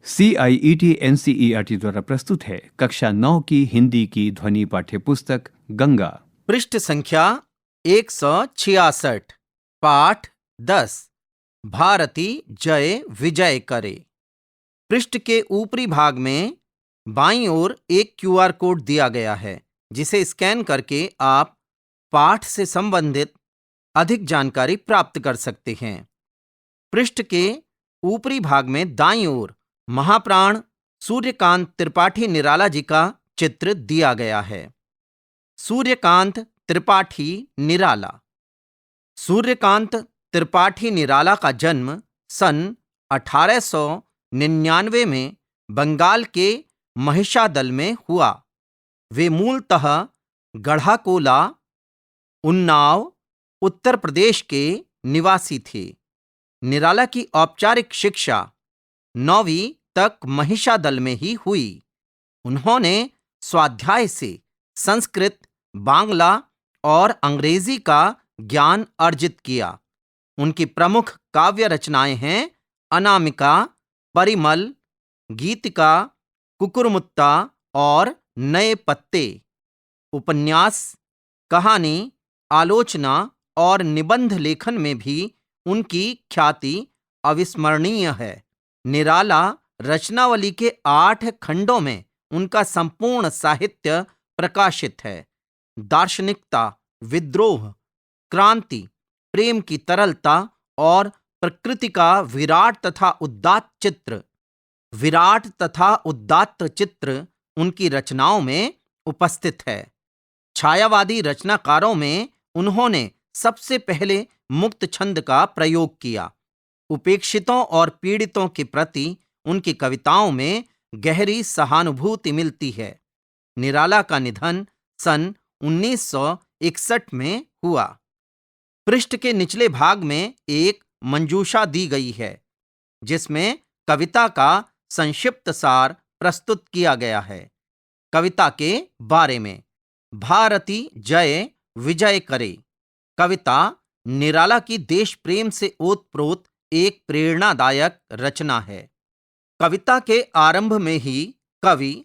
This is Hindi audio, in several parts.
CIET-NCERT द्वारा प्रस्तुत है कक्षा 9 की हिंदी की ध्वनि पाठ्य पुस्तक गंगा। पृष्ठ संख्या 166। पाठ 10। भारती जय विजय करे। पृष्ठ के ऊपरी भाग में बाईं ओर एक QR कोड दिया गया है, जिसे स्कैन करके आप पाठ से संबंधित अधिक जानकारी प्राप्त कर सकते हैं। पृष्ठ के ऊपरी भाग में दाईं ओर महाप्राण सूर्यकांत त्रिपाठी निराला जी का चित्र दिया गया है। सूर्यकांत त्रिपाठी निराला। सूर्यकांत त्रिपाठी निराला का जन्म सन 1899 में बंगाल के महिषादल में हुआ। वे मूलतः गढ़ाकोला, उन्नाव, उत्तर प्रदेश के निवासी थे। निराला की औपचारिक शिक्षा 9वीं तक महिषादल में ही हुई। उन्होंने स्वाध्याय से संस्कृत, बांग्ला और अंग्रेजी का ज्ञान अर्जित किया। उनकी प्रमुख काव्य रचनाएं हैं अनामिका, परिमल, गीतिका, कुकुरमुत्ता और नए पत्ते। उपन्यास, कहानी, आलोचना और निबंध लेखन में भी उनकी ख्याति अविस्मरणीय है। निराला रचनावली के 8 खंडों में उनका संपूर्ण साहित्य प्रकाशित है। दार्शनिकता, विद्रोह, क्रांति, प्रेम की तरलता और प्रकृति का विराट तथा उदात्त चित्र उनकी रचनाओं में उपस्थित है। छायावादी रचनाकारों में उन्होंने सबसे पहले मुक्त छंद का प्रयोग किया। उपेक्षितों और पीड़ितों के प्रति उनकी कविताओं में गहरी सहानुभूति मिलती है। निराला का निधन सन 1961 में हुआ। पृष्ठ के निचले भाग में एक मंजूषा दी गई है, जिसमें कविता का संक्षिप्त सार प्रस्तुत किया गया है। कविता के बारे में। भारती जय विजय करे कविता निराला की देश प्रेम से ओतप्रोत एक प्रेरणादायक रचना है। कविता के आरंभ में ही कवि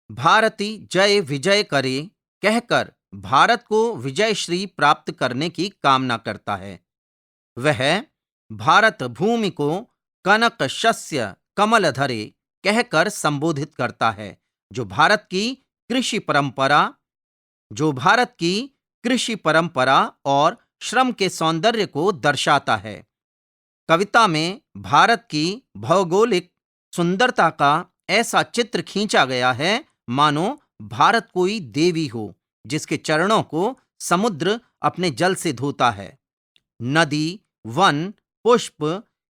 भारती जय विजय करे कहकर भारत को विजय श्री प्राप्त करने की कामना करता है। वह भारत भूमि को कनक शस्य कमल धरे कहकर संबोधित करता है, जो भारत की कृषि परंपरा और श्रम के सौंदर्य को दर्शाता है। कविता में भारत की भौगोलिक सुंदरता का ऐसा चित्र खींचा गया है मानो भारत कोई देवी हो, जिसके चरणों को समुद्र अपने जल से धोता है। नदी, वन, पुष्प,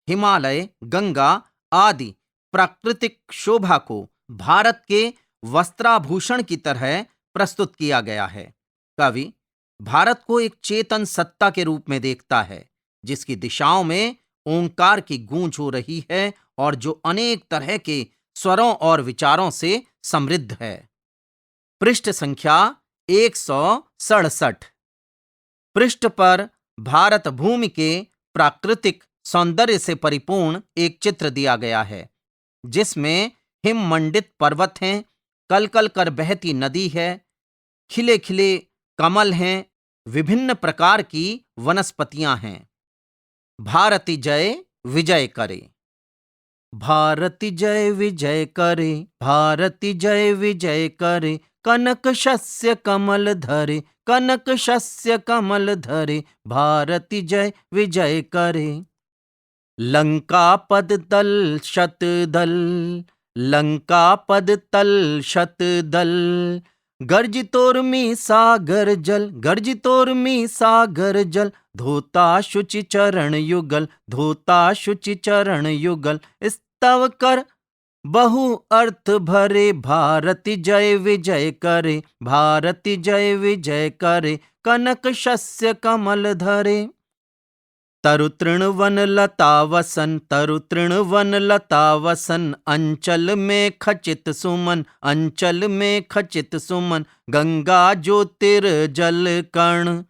हिमालय, गंगा आदि प्राकृतिक शोभा को भारत के वस्त्राभूषण की तरह प्रस्तुत किया गया है। कवि भारत को एक चेतन सत्ता के रूप में देखता है, जिसकी दिशाओं में ओंकार की गूंज हो रही है और जो अनेक तरह के स्वरों और विचारों से समृद्ध है। पृष्ठ संख्या 167। पृष्ठ पर भारत भूमि के प्राकृतिक सौंदर्य से परिपूर्ण एक चित्र दिया गया है, जिसमें हिममंडित पर्वत हैं, कलकल कर बहती नदी है, खिले खिले कमल हैं, विभिन्न प्रकार की वनस्पतियां हैं। भारती जय विजय करे। भारती जय विजय करे, भारती जय विजय करे, कनक शस्य कमल धरे, कनक शस्य कमल धरे, भारती जय विजय करे। लंका पद तल शतदल, लंका पद तल शतदल, गर्जितोर्मी सागर जल, गर्जितोर्मी सागर जल, धोता शुचि चरण युगल, धोता शुचि चरण युगल, स्तव कर बहु अर्थ भरे, भारती जय विजय करे, भारती जय विजय करे, कनक शस्य कमल धरे। तरु तृण वन लता वसन, तरु तृण वन लता वसन, अंचल में खचित सुमन, अंचल में खचित सुमन, गंगा ज्योतिर्जल कर्ण,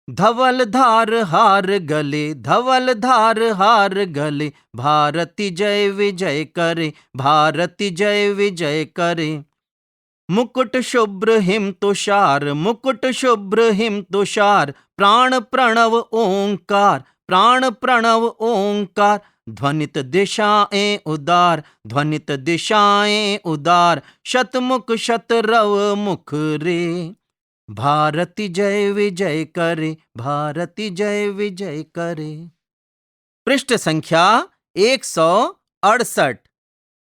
धवल धार हार गले, धवल धार हार गले, भारती जय विजय करे, भारती जय विजय करे। मुकुट शुभ्र हिम तुषार, मुकुट शुभ्र हिम तुषार, प्राण प्रणव ओंकार, प्राण प्रणव ओंकार, ध्वनित दिशाएं उदार, ध्वनित दिशाएं उदार, शतमुख शतरव मुख रे, भारती जय विजय करे, भारती जय विजय करे। पृष्ठ संख्या 168।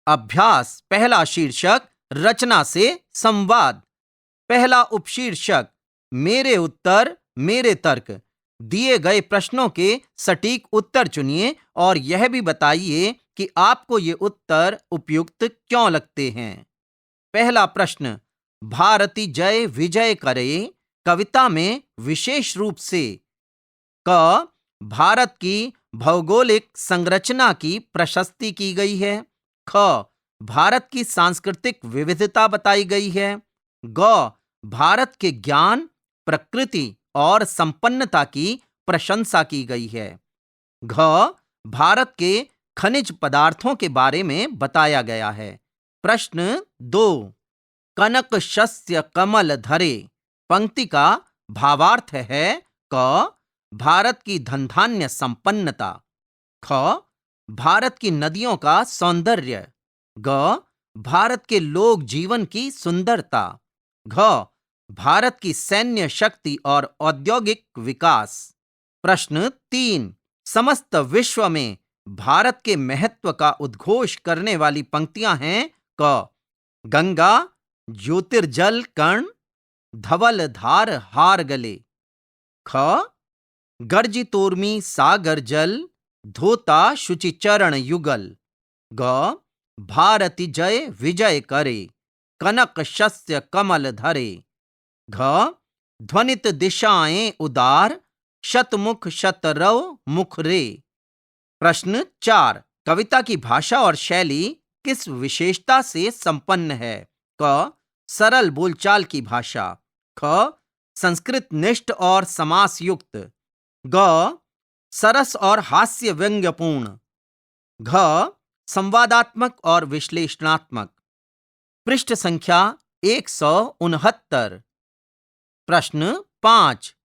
अभ्यास। पहला शीर्षक रचना से संवाद। पहला उपशीर्षक मेरे उत्तर मेरे तर्क। दिए गए प्रश्नों के सटीक उत्तर चुनिए और यह भी बताइए कि आपको ये उत्तर उपयुक्त क्यों लगते हैं। पहला प्रश्न, भारती जय विजय करे कविता में विशेष रूप से क, भारत की भौगोलिक संरचना की प्रशस्ति की गई है, ख, भारत की सांस्कृतिक विविधता बताई गई है, ग, भारत के ज्ञान, प्रकृति और संपन्नता की प्रशंसा की गई है, घ, भारत के खनिज पदार्थों के बारे में बताया गया है। प्रश्न 2, कनक शस्य कमल धरे पंक्ति का भावार्थ है क, भारत की धनधान्य संपन्नता, ख, भारत की नदियों का सौंदर्य, ग, भारत के लोक जीवन की सुंदरता, घ, भारत की सैन्य शक्ति और औद्योगिक विकास। प्रश्न 3, समस्त विश्व में भारत के महत्व का उद्घोष करने वाली पंक्तियां हैं क, गंगा ज्योतिर्जल कर्ण, धवल धार हार गले, ख, गर्जितोर्मी सागर जल, धोता शुचि चरण युगल, ग, भारती जय विजय करे, कनक शस्य कमल धरे, घ, ध्वनित दिशाएं उदार, शतमुख शतरव मुख रे। प्रश्न 4, कविता की भाषा और शैली किस विशेषता से संपन्न है। क, सरल बोलचाल की भाषा, ख, संस्कृत निष्ठ और समास युक्त, ग, सरस और हास्य व्यंग्यपूर्ण, घ, संवादात्मक और विश्लेषणात्मक। पृष्ठ संख्या 169। प्रश्न 5,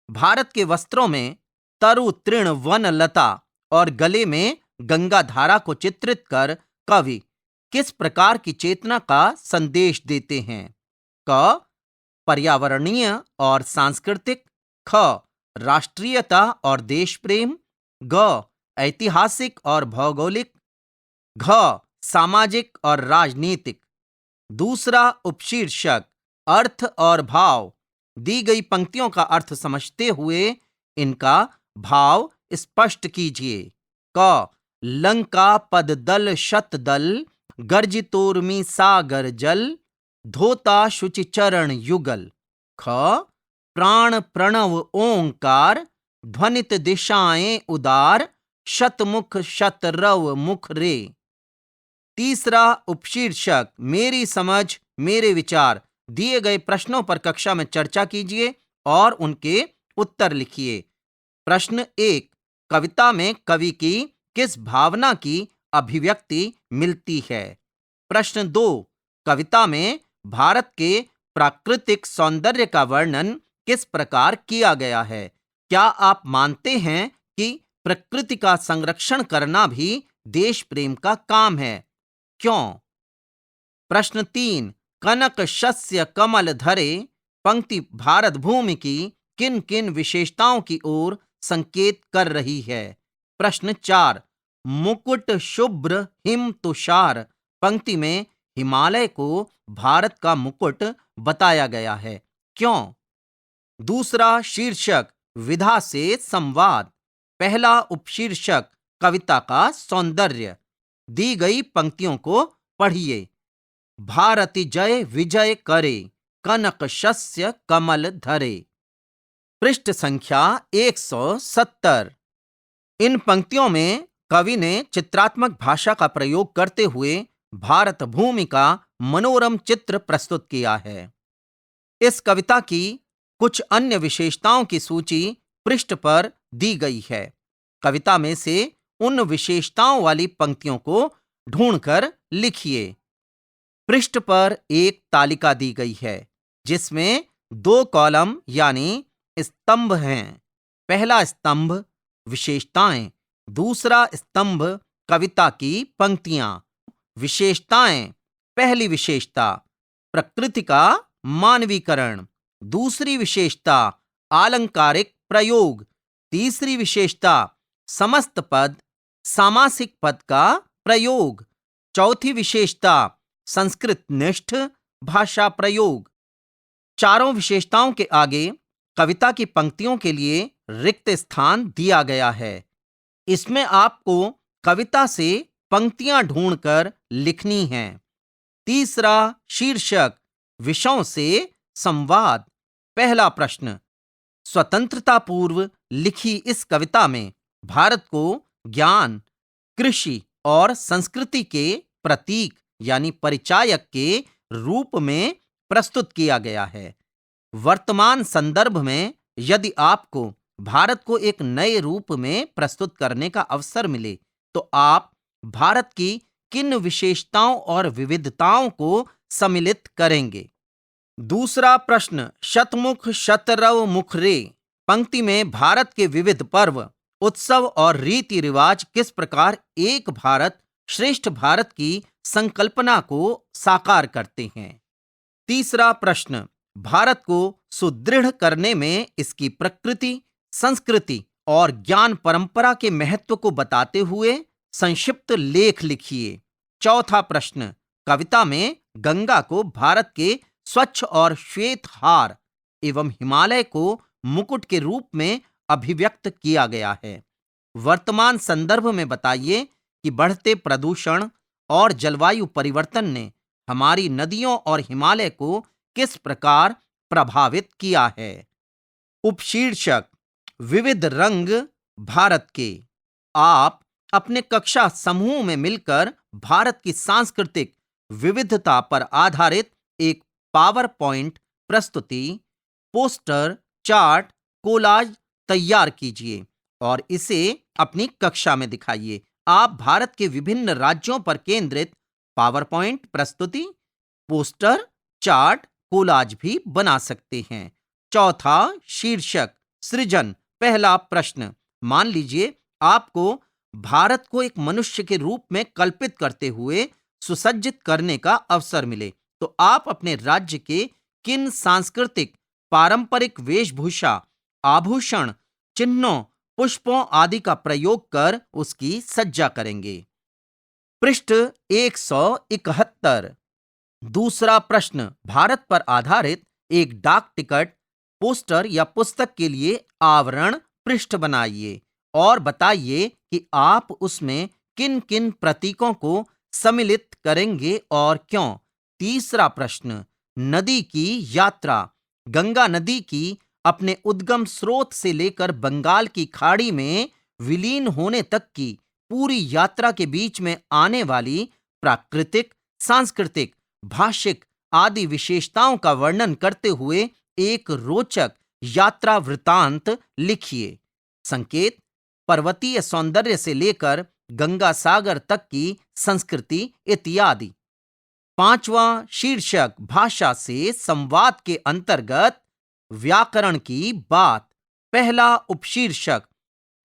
भारत के वस्त्रों में तरु तृण वन लता और गले में गंगा धारा को चित्रित कर कवि किस प्रकार की चेतना का संदेश देते हैं। क, पर्यावरणीय और सांस्कृतिक, ख, राष्ट्रीयता और देश प्रेम, ग, ऐतिहासिक और भौगोलिक, घ, सामाजिक और राजनीतिक। दूसरा उपशीर्षक अर्थ और भाव। दी गई पंक्तियों का अर्थ समझते हुए इनका भाव स्पष्ट कीजिए। क, लंका पद दल शत दल, गर्जितोर्मी सागर जल, धोता शुचि चरण युगल, ख, प्राण प्रणव ओंकार, ध्वनित दिशाएं उदार, शतमुख शतरव मुख रे। तीसरा उपशीर्षक मेरी समझ मेरे विचार। दिए गए प्रश्नों पर कक्षा में चर्चा कीजिए और उनके उत्तर लिखिए। प्रश्न 1, कविता में कवि की किस भावना की अभिव्यक्ति मिलती है। प्रश्न 2, कविता में भारत के प्राकृतिक सौंदर्य का वर्णन किस प्रकार किया गया है। क्या आप मानते हैं कि प्रकृति का संरक्षण करना भी देश प्रेम का काम है? क्यों? प्रश्न 3, कनक शस्य कमल धरे पंक्ति भारत भूमि की किन किन विशेषताओं की ओर संकेत कर रही है। प्रश्न 4, मुकुट शुभ्र हिम तुषार पंक्ति में हिमालय को भारत का मुकुट बताया गया है। क्यों? दूसरा शीर्षक विधा से संवाद। पहला उपशीर्षक कविता का सौंदर्य। दी गई पंक्तियों को पढ़िए। भारती जय विजय करे, कनक शस्य कमल धरे। पृष्ठ संख्या 170। इन पंक्तियों में कवि ने चित्रात्मक भाषा का प्रयोग करते हुए भारत भूमि का मनोरम चित्र प्रस्तुत किया है। इस कविता की कुछ अन्य विशेषताओं की सूची पृष्ठ पर दी गई है। कविता में से उन विशेषताओं वाली पंक्तियों को ढूंढकर लिखिए। पृष्ठ पर एक तालिका दी गई है जिसमें 2 कॉलम यानी स्तंभ हैं। पहला स्तंभ विशेषताएं, दूसरा स्तंभ कविता की पंक्तियां। विशेषताएं: पहली विशेषता प्रकृति का मानवीकरण, दूसरी विशेषता आलंकारिक प्रयोग, तीसरी विशेषता समस्त पद सामासिक पद का प्रयोग, चौथी विशेषता संस्कृत निष्ठ भाषा प्रयोग। चारों विशेषताओं के आगे कविता की पंक्तियों के लिए रिक्त स्थान दिया गया है। इसमें आपको कविता से पंक्तियां ढूंढकर लिखनी हैं। तीसरा शीर्षक विषयों से संवाद। पहला प्रश्न, स्वतंत्रता पूर्व लिखी इस कविता में भारत को ज्ञान, कृषि और संस्कृति के प्रतीक यानी परिचायक के रूप में प्रस्तुत किया गया है। वर्तमान संदर्भ में यदि आपको भारत को एक नए रूप में प्रस्तुत करने का अवसर मिले तो आप भारत की किन विशेषताओं और विविधताओं को सम्मिलित करेंगे? दूसरा प्रश्न, शतमुख शतरव मुख रे पंक्ति में भारत के विविध पर्व, उत्सव और रीति रिवाज किस प्रकार एक भारत श्रेष्ठ भारत की संकल्पना को साकार करते हैं? तीसरा प्रश्न, भारत को सुदृढ़ करने में इसकी प्रकृति, संस्कृति और ज्ञान परंपरा के महत्व को बताते हुए संक्षिप्त लेख लिखिए। चौथा प्रश्न, कविता में गंगा को भारत के स्वच्छ और श्वेत हार एवं हिमालय को मुकुट के रूप में अभिव्यक्त किया गया है। वर्तमान संदर्भ में बताइए कि बढ़ते प्रदूषण और जलवायु परिवर्तन ने हमारी नदियों और हिमालय को किस प्रकार प्रभावित किया है। उपशीर्षक विविध रंग भारत के। आप अपने कक्षा समूह में मिलकर भारत की सांस्कृतिक विविधता पर आधारित एक पावर पॉइंट प्रस्तुति, पोस्टर, चार्ट, कोलाज तैयार कीजिए और इसे अपनी कक्षा में दिखाइए। आप भारत के विभिन्न राज्यों पर केंद्रित पावर पॉइंट प्रस्तुति, पोस्टर, चार्ट, कोलाज भी बना सकते हैं। चौथा शीर्षक सृजन। पहला प्रश्न, मान लीजिए आपको भारत को एक मनुष्य के रूप में कल्पित करते हुए सुसज्जित करने का अवसर मिले तो आप अपने राज्य के किन सांस्कृतिक पारंपरिक वेशभूषा, आभूषण, चिन्हों, पुष्पों आदि का प्रयोग कर उसकी सज्जा करेंगे? पृष्ठ 171। दूसरा प्रश्न, भारत पर आधारित एक डाक टिकट, पोस्टर या पुस्तक के लिए आवरण पृष्ठ बनाइए और बताइए कि आप उसमें किन किन प्रतीकों को सम्मिलित करेंगे और क्यों। तीसरा प्रश्न, नदी की यात्रा। गंगा नदी की अपने उद्गम स्रोत से लेकर बंगाल की खाड़ी में विलीन होने तक की पूरी यात्रा के बीच में आने वाली प्राकृतिक, सांस्कृतिक, भाषिक आदि विशेषताओं का वर्णन करते हुए एक रोचक यात्रा वृतांत लिखिए। संकेत, पर्वतीय सौंदर्य से लेकर गंगा सागर तक की संस्कृति इत्यादि। पांचवा शीर्षक भाषा से संवाद के अंतर्गत व्याकरण की बात। पहला उपशीर्षक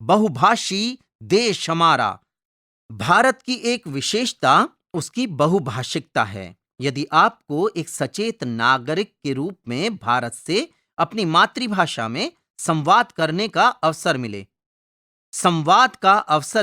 बहुभाषी देश हमारा। भारत की एक विशेषता उसकी बहुभाषिकता है। यदि आपको एक सचेत नागरिक के रूप में भारत से अपनी मातृभाषा में संवाद करने का अवसर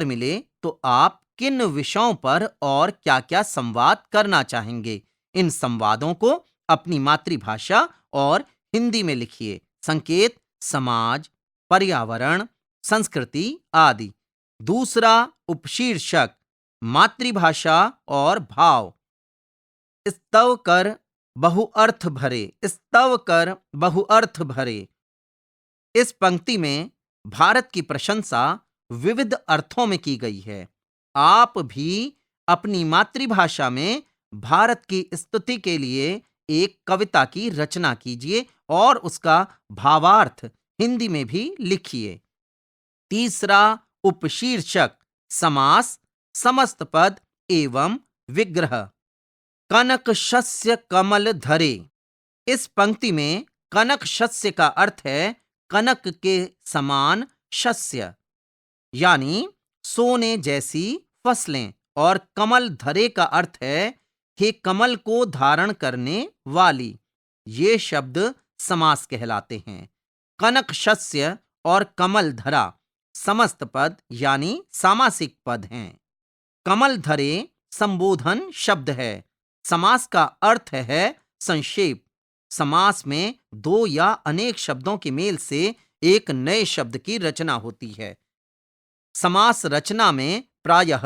मिले तो आप किन विषयों पर और क्या-क्या संवाद करना चाहेंगे? इन संवादों को अपनी मातृभाषा और हिंदी में लिखिए। संकेत, समाज, पर्यावरण, संस्कृति आदि। दूसरा उपशीर्षक मातृभाषा और भाव। स्तव कर बहुअर्थ भरे। इस पंक्ति में भारत की प्रशंसा विविध अर्थों में की गई है। आप भी अपनी मातृभाषा में भारत की स्तुति के लिए एक कविता की रचना कीजिए और उसका भावार्थ हिंदी में भी लिखिए। तीसरा उपशीर्षक समास, समस्त पद एवं विग्रह। कनक शस्य कमल धरे। इस पंक्ति में कनक शस्य का अर्थ है कनक के समान शस्य, यानी सोने जैसी फसलें, और कमल धरे का अर्थ है हे कमल को धारण करने वाली। ये शब्द समास कहलाते हैं। कनक शस्य और कमल धरा समस्त पद यानी सामासिक पद हैं। कमल धरे संबोधन शब्द है। समास का अर्थ है संक्षेप। समास में दो या अनेक शब्दों के मेल से एक नए शब्द की रचना होती है। समास रचना में प्रायः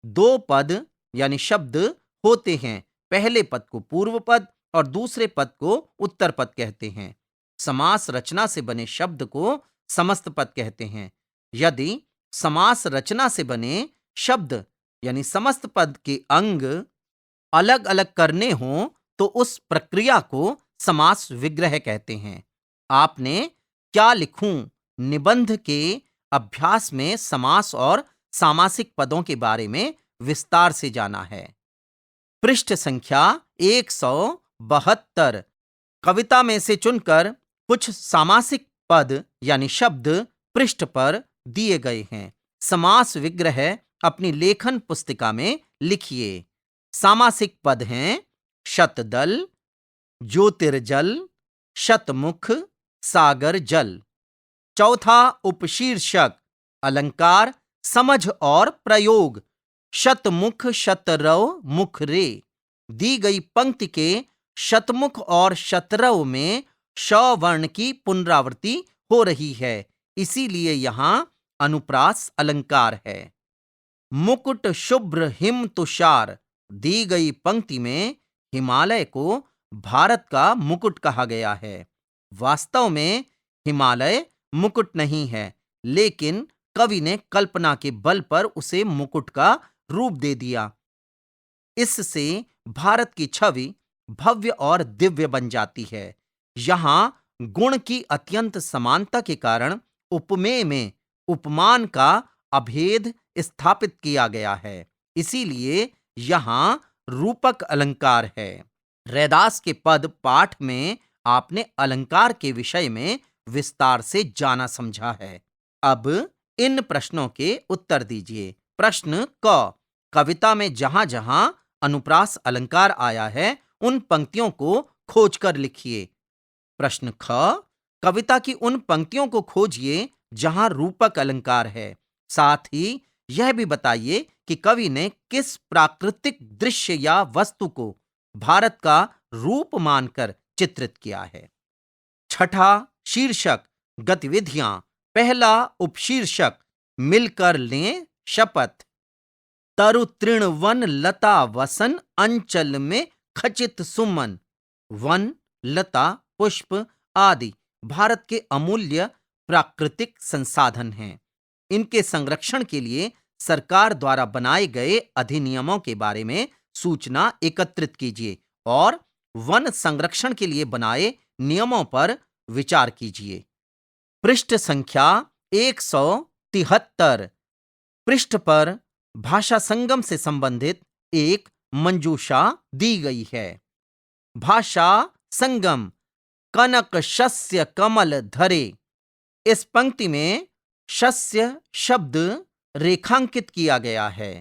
दो पद यानी शब्द होते हैं। पहले पद को पूर्व पद और दूसरे पद को उत्तर पद कहते हैं। समास रचना से बने शब्द को समस्त पद कहते हैं। यदि समास रचना से बने शब्द यानी समस्त पद के अंग अलग अलग करने हों तो उस प्रक्रिया को समास विग्रह कहते हैं। आपने क्या लिखूं निबंध के अभ्यास में समास और सामासिक पदों के बारे में विस्तार से जाना है। पृष्ठ संख्या 172। कविता में से चुनकर कुछ सामासिक पद यानी शब्द पृष्ठ पर दिए गए हैं। समास विग्रह अपनी लेखन पुस्तिका में लिखिए। सामासिक पद हैं शतदल, ज्योतिर्जल, शतमुख, सागर जल। चौथा उपशीर्षक अलंकार, समझ और प्रयोग। शतमुख शतरव मुख रे। दी गई पंक्ति के शतमुख और शतरव में श वर्ण की पुनरावृत्ति हो रही है, इसीलिए यहां अनुप्रास अलंकार है। मुकुट शुभ्र हिम तुषार। दी गई पंक्ति में हिमालय को भारत का मुकुट कहा गया है। वास्तव में हिमालय मुकुट नहीं है, लेकिन कवि ने कल्पना के बल पर उसे मुकुट का रूप दे दिया। इससे भारत की छवि भव्य और दिव्य बन जाती है। यहाँ गुण की अत्यंत समानता के कारण उपमेय में उपमान का अभेद स्थापित किया गया है, इसीलिए यहाँ रूपक अलंकार है। रैदास के पद पाठ में आपने अलंकार के विषय में विस्तार से जाना समझा है। अब इन प्रश्नों के उत्तर दीजिए। प्रश्न क, कविता में जहां जहां अनुप्रास अलंकार आया है उन पंक्तियों को खोजकर लिखिए। प्रश्न ख, कविता की उन पंक्तियों को खोजिए जहां रूपक अलंकार है। साथ ही यह भी बताइए कि कवि ने किस प्राकृतिक दृश्य या वस्तु को भारत का रूप मानकर चित्रित किया है। छठा शीर्षक गतिविधियां। पहला उपशीर्षक मिलकर लें शपथ। तरु तृण वन लता वसन अंचल में खचित सुमन। वन, लता, पुष्प आदि भारत के अमूल्य प्राकृतिक संसाधन हैं। इनके संरक्षण के लिए सरकार द्वारा बनाए गए अधिनियमों के बारे में सूचना एकत्रित कीजिए और वन संरक्षण के लिए बनाए नियमों पर विचार कीजिए। पृष्ठ संख्या 173। पृष्ठ पर भाषा संगम से संबंधित एक मंजूषा दी गई है। भाषा संगम। कनक शस्य कमल धरे। इस पंक्ति में शस्य शब्द रेखांकित किया गया है।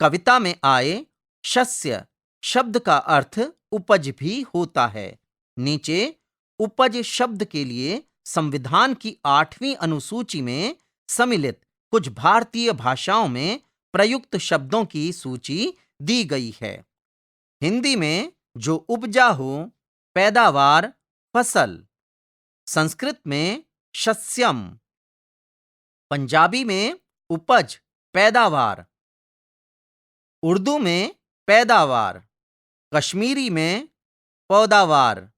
कविता में आए शस्य शब्द का अर्थ उपज भी होता है। नीचे उपज शब्द के लिए संविधान की 8वीं अनुसूची में सम्मिलित कुछ भारतीय भाषाओं में प्रयुक्त शब्दों की सूची दी गई है। हिंदी में जो उपजा हो, पैदावार, फसल। संस्कृत में शस्यम। पंजाबी में उपज, पैदावार। उर्दू में पैदावार। कश्मीरी में पौदावार।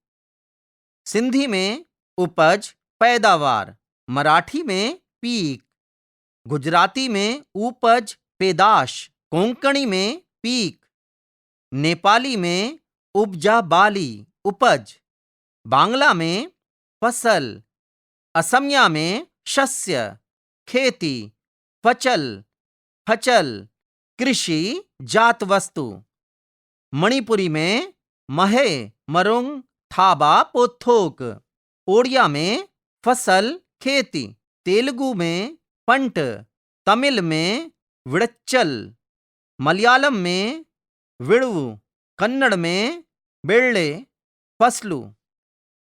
सिंधी में उपज, पैदावार। मराठी में पीक। गुजराती में उपज, पैदाश। कोंकणी में पीक। नेपाली में उपजा बाली, उपज। बांग्ला में फसल। असमिया में शस्य, खेती, फचल, फचल, कृषि, जात वस्तु। मणिपुरी में महे, मरुंग, थाबा, पोथोक। ओडिया में फसल, खेती। तेलुगु में पंट, तमिल में विड़च्चल, मलयालम में विड़वु, कन्नड़ में बेल्ले, फसलू।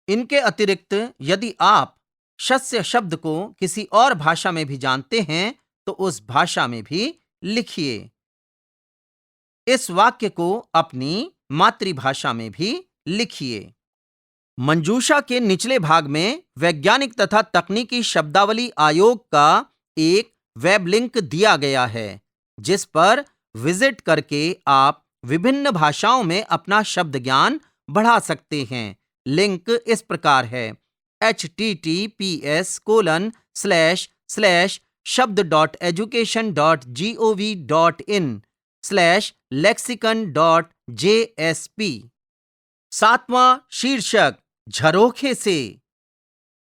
इनके अतिरिक्त यदि आप शस्य शब्द को किसी और भाषा में भी जानते हैं तो उस भाषा में भी लिखिए। इस वाक्य को अपनी मातृभाषा में भी लिखिए। मंजूषा के निचले भाग में वैज्ञानिक तथा तकनीकी शब्दावली आयोग का एक वेब लिंक दिया गया है, जिस पर विजिट करके आप विभिन्न भाषाओं में अपना शब्द ज्ञान बढ़ा सकते हैं। लिंक इस प्रकार है https://shubd.education.gov.in/lexicon.jsp। 7वां शीर्षक झरोखे से।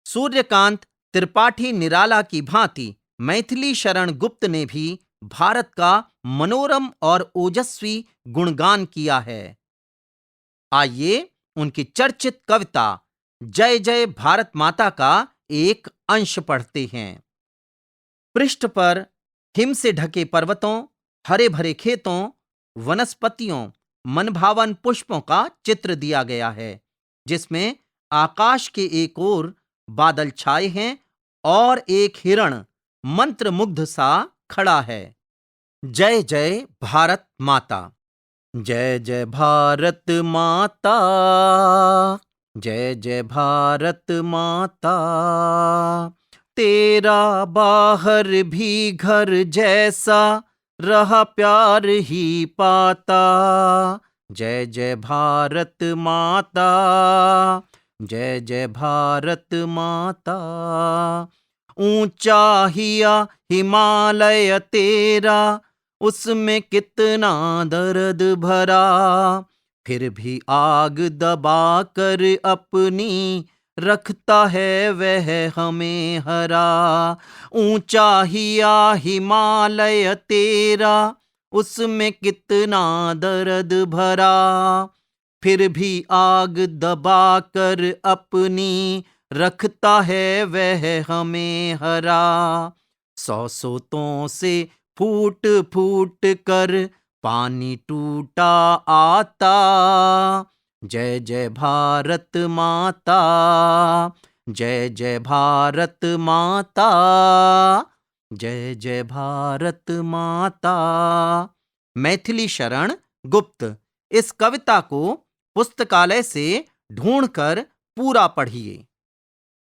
सूर्यकांत त्रिपाठी निराला की भांति मैथिली शरण गुप्त ने भी भारत का मनोरम और ओजस्वी गुणगान किया है। आइए उनकी चर्चित कविता जय जय भारत माता का एक अंश पढ़ते हैं। पृष्ठ पर हिम से ढके पर्वतों, हरे भरे खेतों, वनस्पतियों, मनभावन पुष्पों का चित्र दिया गया है, जिसमें आकाश के एक ओर बादल छाए हैं और एक हिरण मंत्रमुग्ध सा खड़ा है। जय जय भारत माता। जय जय भारत माता, जय जय भारत माता, तेरा बाहर भी घर जैसा रहा प्यार ही पाता। जय जय भारत माता, जय जय भारत माता। ऊंचा हिया हिमालय तेरा, उसमें कितना दर्द भरा, फिर भी आग दबा कर अपनी रखता है वह हमें हरा। ऊंचा हिया हिमालय तेरा, उसमें कितना दर्द भरा, फिर भी आग दबा कर अपनी रखता है वह हमें हरा। 100 सोतों से फूट फूट कर पानी टूटा आता। जय जय भारत माता, जय जय भारत माता, जय जय भारत माता। मैथिली शरण गुप्त। इस कविता को पुस्तकालय से ढूंढकर पूरा पढ़िए।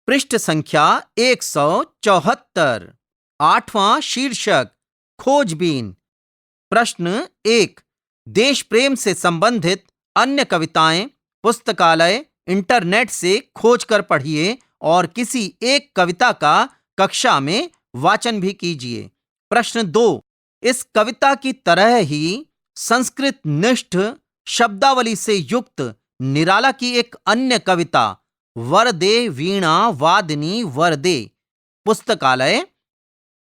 पृष्ठ संख्या 174। 8वां शीर्षक खोजबीन। प्रश्न 1। देश प्रेम से संबंधित अन्य कविताएं पुस्तकालय इंटरनेट से खोजकर पढ़िए और किसी एक कविता का कक्षा में वाचन भी कीजिए। प्रश्न 2। इस कविता की तरह ही संस्कृत निष्ठ शब्दावली से युक्त निराला की एक अन्य कविता वरदे वीणा वादिनी वरदे पुस्तकालय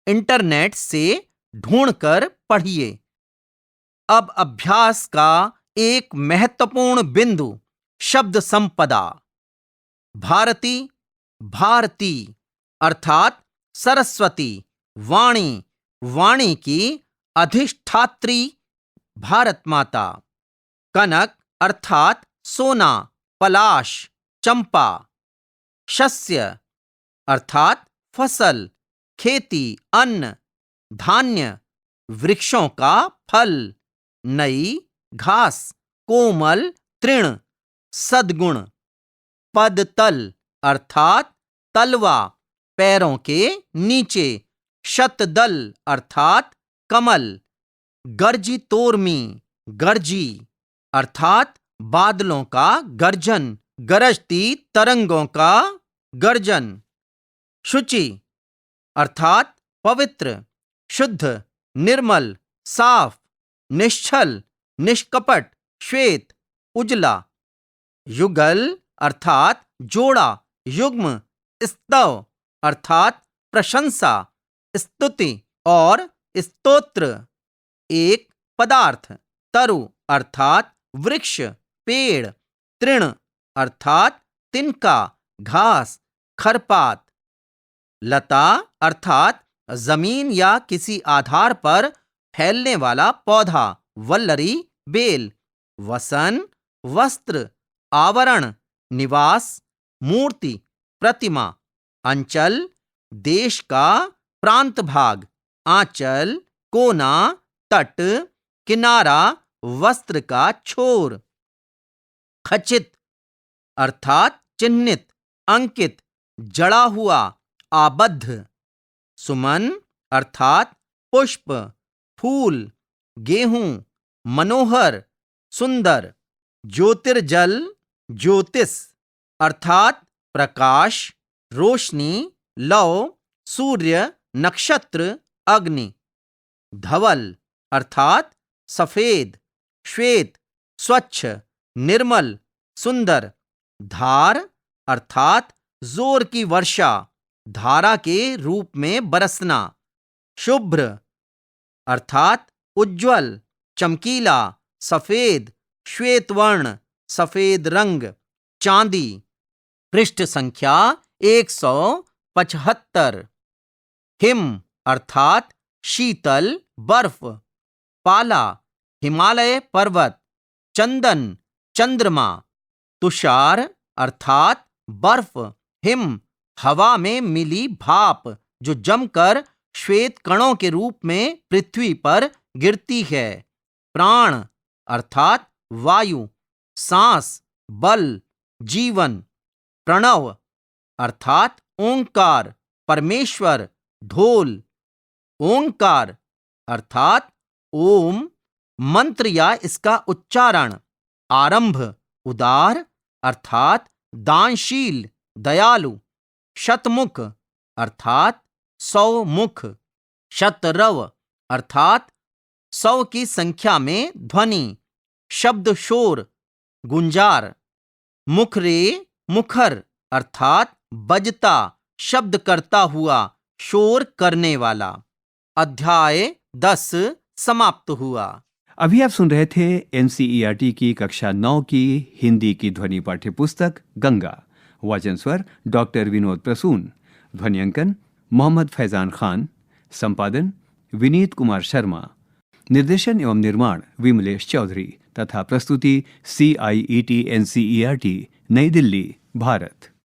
इंटरनेट से ढूंढकर पढ़िए। अब अभ्यास का एक महत्वपूर्ण बिंदु शब्द संपदा। भारती, भारती अर्थात सरस्वती, वाणी, वाणी की अधिष्ठात्री भारत माता। कनक अर्थात सोना, पलाश, चंपा। शस्य अर्थात फसल, खेती, अन्न, धान्य, वृक्षों का फल। नई, घास, कोमल, तृण, सद्गुण। पदतल अर्थात तलवा, पैरों के नीचे। शतदल अर्थात कमल। गर्जी तोरमी, गर्जी अर्थात बादलों का गर्जन, गरजती तरंगों का गर्जन। शुचि अर्थात पवित्र, शुद्ध, निर्मल, साफ, निश्चल, निष्कपट, श्वेत, उजला। युगल अर्थात जोड़ा, युग्म, स्तव, अर्थात प्रशंसा, स्तुति और स्तोत्र। एक पदार्थ, तरु अर्थात वृक्ष, पेड़, तृण अर्थात तिनका, घास, खरपात, लता अर्थात जमीन या किसी आधार पर फैलने वाला पौधा, वल्लरी, बेल, वसन, वस्त्र, आवरण, निवास, मूर्ति, प्रतिमा, अंचल, देश का प्रांत भाग, आंचल, कोना, तट, किनारा, वस्त्र का छोर। खचित अर्थात चिन्हित, अंकित, जड़ा हुआ, आबद्ध। सुमन अर्थात पुष्प, फूल, गेहूं, मनोहर, सुंदर। ज्योतिर्जल, ज्योतिष अर्थात प्रकाश, रोशनी, लौ, सूर्य, नक्षत्र, अग्नि। धवल अर्थात सफेद, श्वेत, स्वच्छ, निर्मल, सुंदर। धार अर्थात जोर की वर्षा, धारा के रूप में बरसना। शुभ्र अर्थात उज्ज्वल, चमकीला, सफेद, श्वेत वर्ण, सफेद रंग। चांदी। पृष्ठ संख्या 175। हिम अर्थात शीतल, बर्फ, पाला, हिमालय पर्वत, चंदन, चंद्रमा। तुषार अर्थात बर्फ, हिम, हवा में मिली भाप जो जमकर श्वेत कणों के रूप में पृथ्वी पर गिरती है। प्राण अर्थात वायु, सांस, बल, जीवन। प्रणव अर्थात ओंकार, परमेश्वर, ढोल। ओंकार अर्थात ओम, मंत्र या इसका उच्चारण। आरंभ, उदार अर्थात दानशील, दयालु। शतमुख अर्थात 100 मुख। शतरव अर्थात 100 की संख्या में ध्वनि, शब्द, शोर, गुंजार। मुखरे, मुखर अर्थात बजता, शब्द करता हुआ, शोर करने वाला। अध्याय 10 समाप्त हुआ। अभी आप सुन रहे थे एनसीईआरटी की कक्षा 9 की हिंदी की ध्वनि पाठ्य पुस्तक गंगा। वाचन स्वर डॉक्टर विनोद प्रसून। ध्वनियांकन मोहम्मद फैजान खान। संपादन विनीत कुमार शर्मा। निर्देशन एवं निर्माण विमलेश चौधरी तथा प्रस्तुति CIET NCERT नई दिल्ली, भारत।